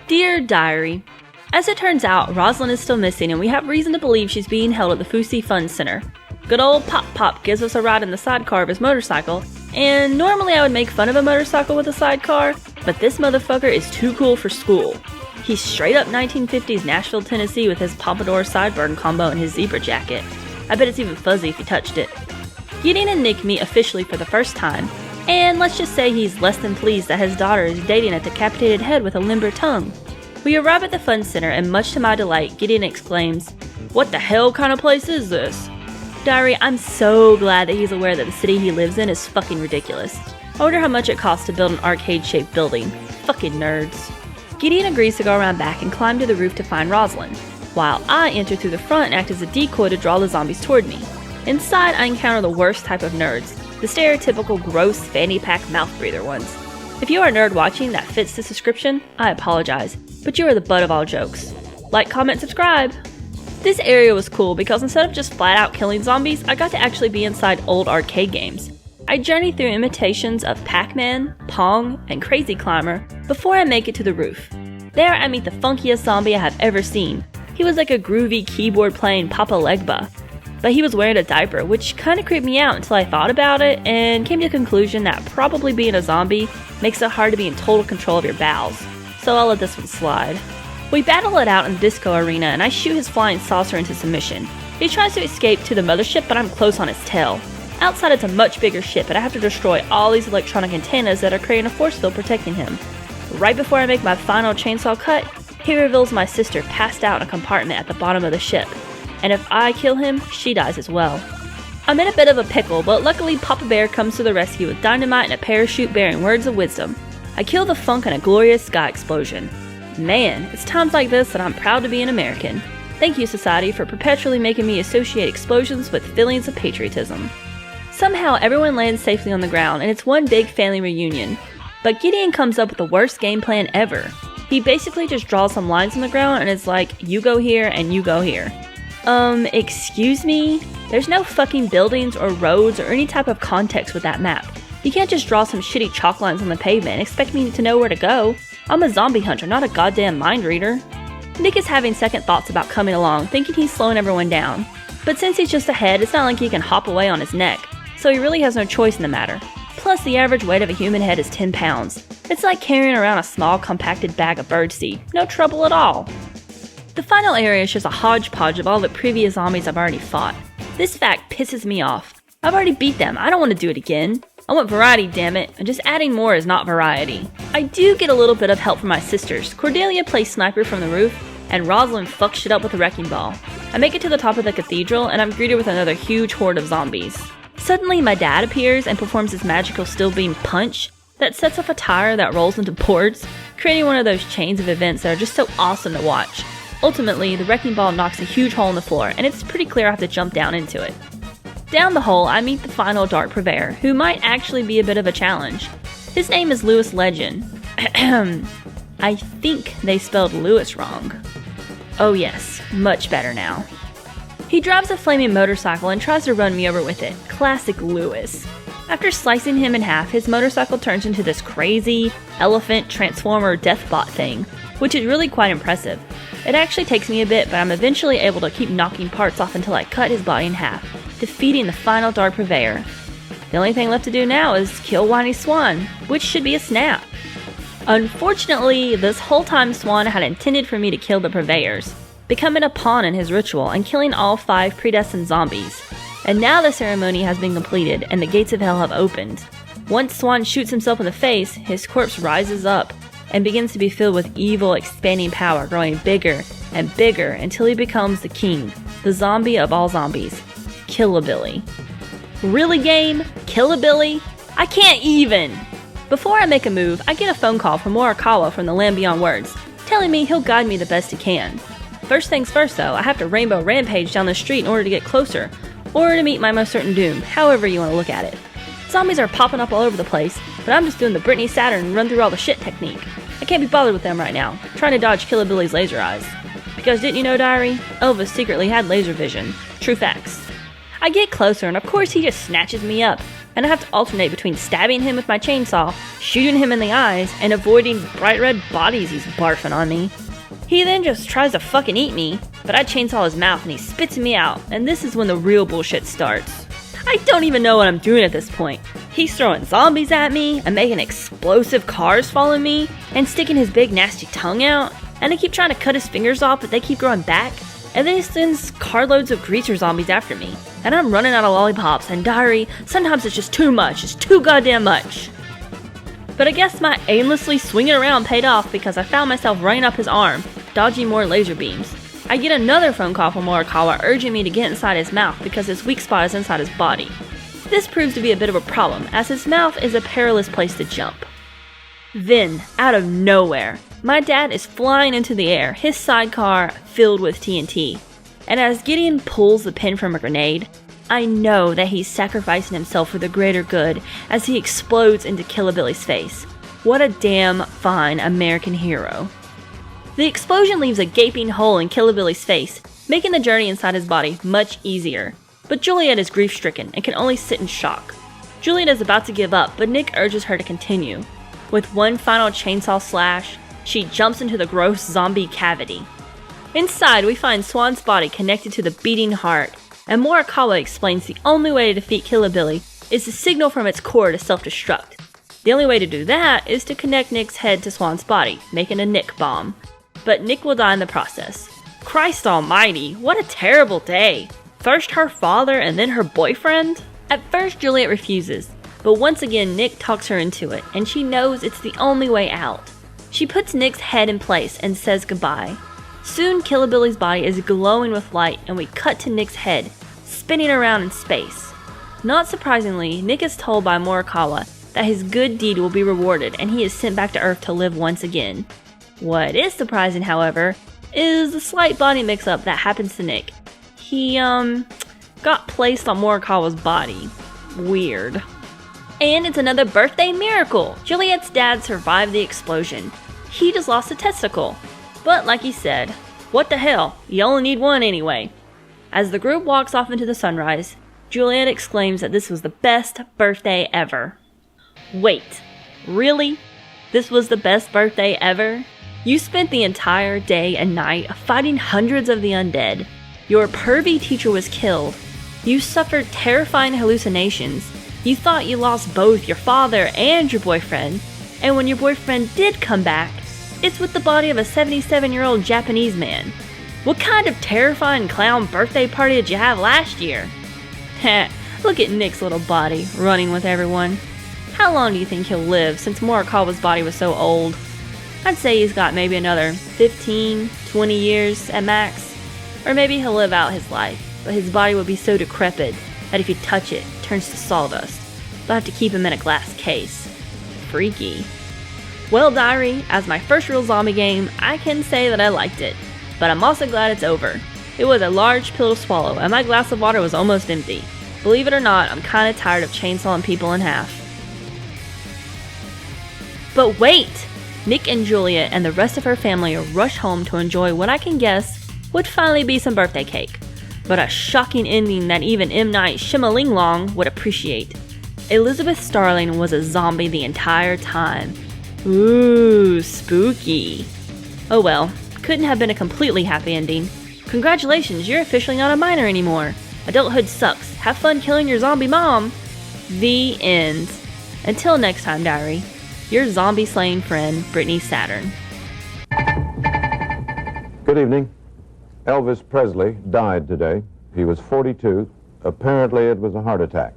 Dear Diary, as it turns out, Rosalind is still missing and we have reason to believe she's being held at the Fousey Fun Center. Good old Pop Pop gives us a ride in the sidecar of his motorcycle, and normally I would make fun of a motorcycle with a sidecar, but this motherfucker is too cool for school. He's straight up 1950s Nashville, Tennessee with his pompadour sideburn combo and his zebra jacket. I bet it's even fuzzy if you touched it. Gideon and Nick meet officially for the first time, and let's just say he's less than pleased that his daughter is dating a decapitated head with a limber tongue. We arrive at the fun center, and much to my delight, Gideon exclaims, "What the hell kind of place is this?" Diary, I'm so glad that he's aware that the city he lives in is fucking ridiculous. I wonder how much it costs to build an arcade-shaped building. Fucking nerds. Gideon agrees to go around back and climb to the roof to find Rosalind, while I enter through the front and act as a decoy to draw the zombies toward me. Inside, I encounter the worst type of nerds, the stereotypical gross fanny pack mouth breather ones. If you are a nerd watching that fits this description, I apologize, but you are the butt of all jokes. Like, comment, subscribe! This area was cool because instead of just flat out killing zombies, I got to actually be inside old arcade games. I journey through imitations of Pac-Man, Pong, and Crazy Climber before I make it to the roof. There I meet the funkiest zombie I have ever seen. He was like a groovy keyboard playing Papa Legba, but he was wearing a diaper, which kinda creeped me out until I thought about it and came to the conclusion that probably being a zombie makes it hard to be in total control of your bowels, so I'll let this one slide. We battle it out in the disco arena and I shoot his flying saucer into submission. He tries to escape to the mothership, but I'm close on his tail. Outside it's a much bigger ship, and I have to destroy all these electronic antennas that are creating a force field protecting him. Right before I make my final chainsaw cut, he reveals my sister passed out in a compartment at the bottom of the ship, and if I kill him, she dies as well. I'm in a bit of a pickle, but luckily Papa Bear comes to the rescue with dynamite and a parachute bearing words of wisdom. I kill the funk in a glorious sky explosion. Man, it's times like this that I'm proud to be an American. Thank you, society, for perpetually making me associate explosions with feelings of patriotism. Somehow everyone lands safely on the ground and it's one big family reunion. But Gideon comes up with the worst game plan ever. He basically just draws some lines on the ground and it's like, you go here and you go here. Excuse me? There's no fucking buildings or roads or any type of context with that map. You can't just draw some shitty chalk lines on the pavement and expect me to know where to go. I'm a zombie hunter, not a goddamn mind reader. Nick is having second thoughts about coming along, thinking he's slowing everyone down. But since he's just a head, it's not like he can hop away on his neck, so he really has no choice in the matter. Plus, the average weight of a human head is 10 pounds. It's like carrying around a small compacted bag of birdseed. No trouble at all. The final area is just a hodgepodge of all the previous zombies I've already fought. This fact pisses me off. I've already beat them, I don't want to do it again. I want variety, damn it, and just adding more is not variety. I do get a little bit of help from my sisters. Cordelia plays sniper from the roof, and Rosalind fucks shit up with a wrecking ball. I make it to the top of the cathedral, and I'm greeted with another huge horde of zombies. Suddenly, my dad appears and performs his magical steel beam punch that sets off a tire that rolls into boards, creating one of those chains of events that are just so awesome to watch. Ultimately, the wrecking ball knocks a huge hole in the floor, and it's pretty clear I have to jump down into it. Down the hole, I meet the final Dark Purveyor, who might actually be a bit of a challenge. His name is Lewis Legend. I think they spelled Lewis wrong. Oh yes, much better now. He drives a flaming motorcycle and tries to run me over with it. Classic Lewis. After slicing him in half, his motorcycle turns into this crazy elephant transformer deathbot thing, which is really quite impressive. It actually takes me a bit, but I'm eventually able to keep knocking parts off until I cut his body in half, defeating the final Dark Purveyor. The only thing left to do now is kill Whiny Swan, which should be a snap. Unfortunately, this whole time Swan had intended for me to kill the Purveyors, becoming a pawn in his ritual and killing all 5 predestined zombies. And now the ceremony has been completed and the gates of hell have opened. Once Swan shoots himself in the face, his corpse rises up and begins to be filled with evil, expanding power, growing bigger and bigger until he becomes the king, the zombie of all zombies, Killabilly. Really, game? Killabilly? I can't even! Before I make a move, I get a phone call from Morikawa from the Land Beyond Words, telling me he'll guide me the best he can. First things first though, I have to rainbow rampage down the street in order to get closer, or to meet my most certain doom, however you want to look at it. Zombies are popping up all over the place, but I'm just doing the Brittany Saturn and run through all the shit technique. I can't be bothered with them right now, trying to dodge Killabilly's laser eyes. Because didn't you know, Diary? Elvis secretly had laser vision. True facts. I get closer and of course he just snatches me up, and I have to alternate between stabbing him with my chainsaw, shooting him in the eyes, and avoiding bright red bodies he's barfing on me. He then just tries to fucking eat me, but I chainsaw his mouth and he spits me out, and this is when the real bullshit starts. I don't even know what I'm doing at this point. He's throwing zombies at me, and making explosive cars follow me, and sticking his big nasty tongue out, and I keep trying to cut his fingers off, but they keep growing back, and then he sends carloads of greaser zombies after me, and I'm running out of lollipops, and diary, sometimes it's just too much, it's too goddamn much. But I guess my aimlessly swinging around paid off because I found myself running up his arm, dodging more laser beams. I get another phone call from Morikawa urging me to get inside his mouth because his weak spot is inside his body. This proves to be a bit of a problem, as his mouth is a perilous place to jump. Then, out of nowhere, my dad is flying into the air, his sidecar filled with TNT. And as Gideon pulls the pin from a grenade, I know that he's sacrificing himself for the greater good as he explodes into Killer Billy's face. What a damn fine American hero. The explosion leaves a gaping hole in Killer Billy's face, making the journey inside his body much easier. But Juliet is grief-stricken and can only sit in shock. Juliet is about to give up, but Nick urges her to continue. With one final chainsaw slash, she jumps into the gross zombie cavity. Inside, we find Swan's body connected to the beating heart, and Morikawa explains the only way to defeat Killer Billy is to signal from its core to self-destruct. The only way to do that is to connect Nick's head to Swan's body, making a Nick bomb. But Nick will die in the process. Christ almighty, what a terrible day! First her father and then her boyfriend? At first Juliet refuses, but once again Nick talks her into it, and she knows it's the only way out. She puts Nick's head in place and says goodbye. Soon Killer Billy's body is glowing with light and we cut to Nick's head, spinning around in space. Not surprisingly, Nick is told by Morikawa that his good deed will be rewarded and he is sent back to Earth to live once again. What is surprising, however, is the slight body mix-up that happens to Nick. He, got placed on Morikawa's body. Weird. And it's another birthday miracle! Juliet's dad survived the explosion. He just lost a testicle. But like he said, what the hell, you only need one anyway. As the group walks off into the sunrise, Juliet exclaims that this was the best birthday ever. Wait, really? This was the best birthday ever? You spent the entire day and night fighting hundreds of the undead. Your pervy teacher was killed. You suffered terrifying hallucinations. You thought you lost both your father and your boyfriend. And when your boyfriend did come back, it's with the body of a 77-year-old Japanese man. What kind of terrifying clown birthday party did you have last year? Heh, look at Nick's little body, running with everyone. How long do you think he'll live since Morikawa's body was so old? I'd say he's got maybe another 15, 20 years at max. Or maybe he'll live out his life, but his body will be so decrepit that if you touch it, it turns to sawdust. They'll have to keep him in a glass case. Freaky. Well, diary, as my first real zombie game, I can say that I liked it. But I'm also glad it's over. It was a large pill to swallow, and my glass of water was almost empty. Believe it or not, I'm kinda tired of chainsawing people in half. But wait! Nick and Juliet and the rest of her family rush home to enjoy what I can guess would finally be some birthday cake. But a shocking ending that even M. Night Shyamalan would appreciate. Elizabeth Starling was a zombie the entire time. Ooh, spooky. Oh well, couldn't have been a completely happy ending. Congratulations, you're officially not a minor anymore. Adulthood sucks. Have fun killing your zombie mom. The end. Until next time, diary. Your zombie-slaying friend, Brittany Saturn. Good evening. Elvis Presley died today. He was 42. Apparently it was a heart attack.